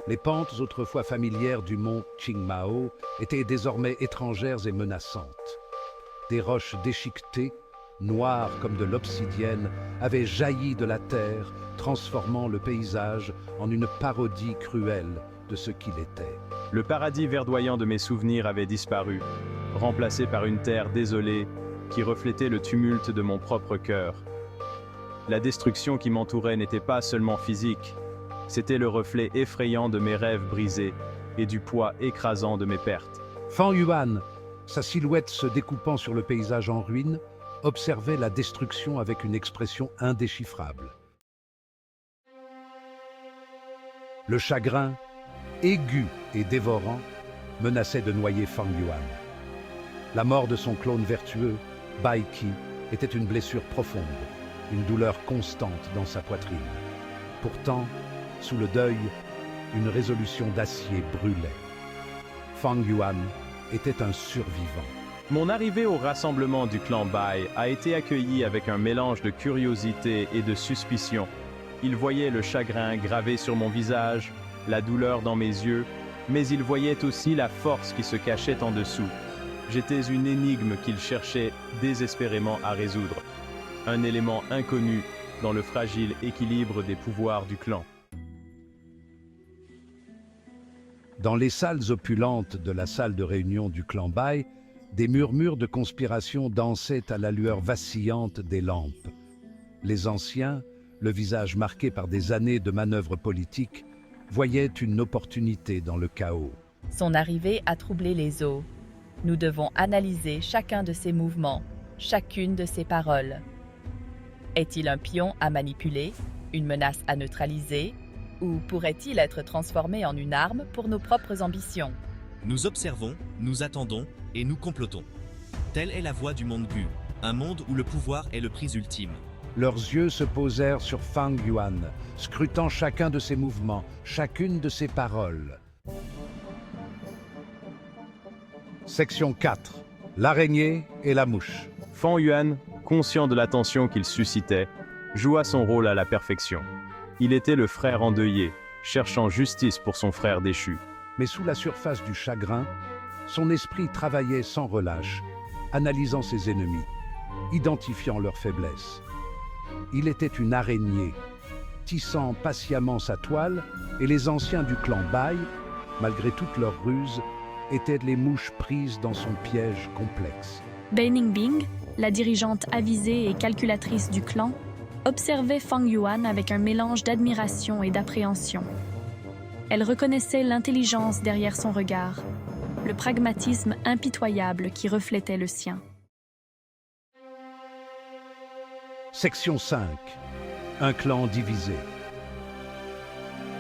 Les pentes autrefois familières du mont Qingmao étaient désormais étrangères et menaçantes. Des roches déchiquetées, noires comme de l'obsidienne, avaient jailli de la terre, transformant le paysage en une parodie cruelle de ce qu'il était. Le paradis verdoyant de mes souvenirs avait disparu, remplacé par une terre désolée qui reflétait le tumulte de mon propre cœur. La destruction qui m'entourait n'était pas seulement physique, c'était le reflet effrayant de mes rêves brisés et du poids écrasant de mes pertes. Fang Yuan, sa silhouette se découpant sur le paysage en ruine, observait la destruction avec une expression indéchiffrable. Le chagrin, aigu et dévorant, menaçait de noyer Fang Yuan. La mort de son clone vertueux, Bai Qi, était une blessure profonde, une douleur constante dans sa poitrine. Pourtant, sous le deuil, une résolution d'acier brûlait. Fang Yuan était un survivant. Mon arrivée au rassemblement du clan Bai a été accueillie avec un mélange de curiosité et de suspicion. Il voyait le chagrin gravé sur mon visage, la douleur dans mes yeux, mais il voyait aussi la force qui se cachait en dessous. J'étais une énigme qu'il cherchait désespérément à résoudre. Un élément inconnu dans le fragile équilibre des pouvoirs du clan. Dans les salles opulentes de la salle de réunion du clan Bai, des murmures de conspiration dansaient à la lueur vacillante des lampes. Les anciens, le visage marqué par des années de manœuvres politiques, voyaient une opportunité dans le chaos. Son arrivée a troublé les eaux. Nous devons analyser chacun de ses mouvements, chacune de ses paroles. Est-il un pion à manipuler, une menace à neutraliser, ou pourrait-il être transformé en une arme pour nos propres ambitions? Nous observons, nous attendons et nous complotons. Telle est la voie du monde Gu, un monde où le pouvoir est le prix ultime. Leurs yeux se posèrent sur Fang Yuan, scrutant chacun de ses mouvements, chacune de ses paroles. Section 4. L'araignée et la mouche. Fang Yuan, conscient de l'attention qu'il suscitait, joua son rôle à la perfection. Il était le frère endeuillé, cherchant justice pour son frère déchu. Mais sous la surface du chagrin, son esprit travaillait sans relâche, analysant ses ennemis, identifiant leurs faiblesses. Il était une araignée, tissant patiemment sa toile, et les anciens du clan Bai, malgré toutes leurs ruses, étaient les mouches prises dans son piège complexe. Bai Ningbing, la dirigeante avisée et calculatrice du clan, observait Fang Yuan avec un mélange d'admiration et d'appréhension. Elle reconnaissait l'intelligence derrière son regard, le pragmatisme impitoyable qui reflétait le sien. Section 5. Un clan divisé.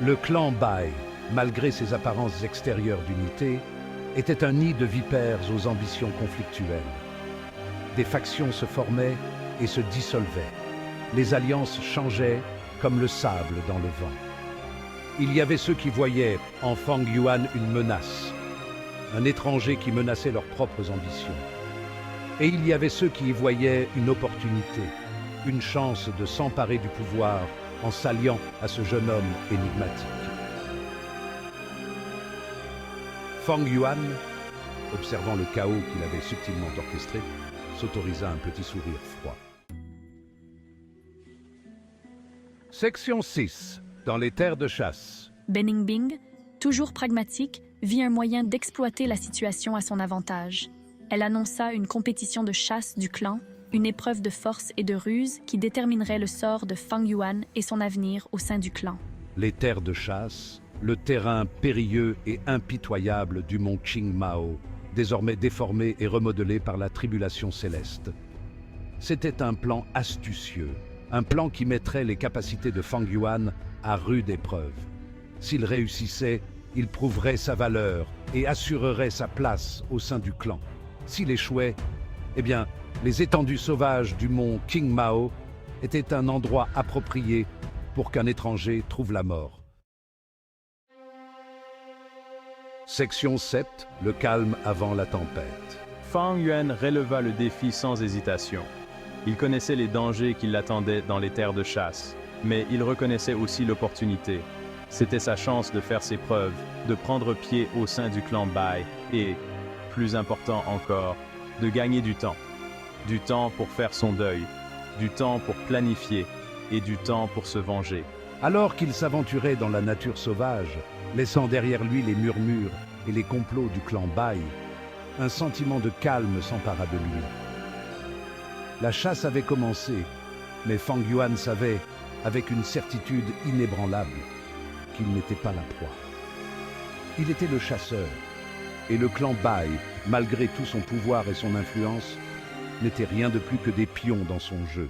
Le clan Bai, malgré ses apparences extérieures d'unité, était un nid de vipères aux ambitions conflictuelles. Des factions se formaient et se dissolvaient. Les alliances changeaient comme le sable dans le vent. Il y avait ceux qui voyaient en Fang Yuan une menace, un étranger qui menaçait leurs propres ambitions. Et il y avait ceux qui y voyaient une opportunité, une chance de s'emparer du pouvoir en s'alliant à ce jeune homme énigmatique. Fang Yuan, observant le chaos qu'il avait subtilement orchestré, s'autorisa un petit sourire froid. Section 6. Dans les terres de chasse. Bai Ningbing, toujours pragmatique, vit un moyen d'exploiter la situation à son avantage. Elle annonça une compétition de chasse du clan, une épreuve de force et de ruse qui déterminerait le sort de Fang Yuan et son avenir au sein du clan. Les terres de chasse, le terrain périlleux et impitoyable du mont Qingmao, désormais déformé et remodelé par la tribulation céleste. C'était un plan astucieux, un plan qui mettrait les capacités de Fang Yuan à rude épreuve. S'il réussissait, il prouverait sa valeur et assurerait sa place au sein du clan. S'il échouait, eh bien, les étendues sauvages du mont Qingmao étaient un endroit approprié pour qu'un étranger trouve la mort. Section 7. Le calme avant la tempête. Fang Yuan releva le défi sans hésitation. Il connaissait les dangers qui l'attendaient dans les terres de chasse, mais il reconnaissait aussi l'opportunité. C'était sa chance de faire ses preuves, de prendre pied au sein du clan Bai et, plus important encore, de gagner du temps. Du temps pour faire son deuil, du temps pour planifier et du temps pour se venger. Alors qu'il s'aventurait dans la nature sauvage, laissant derrière lui les murmures et les complots du clan Bai, un sentiment de calme s'empara de lui. La chasse avait commencé, mais Fang Yuan savait, avec une certitude inébranlable, qu'il n'était pas la proie. Il était le chasseur, et le clan Bai, malgré tout son pouvoir et son influence, n'était rien de plus que des pions dans son jeu.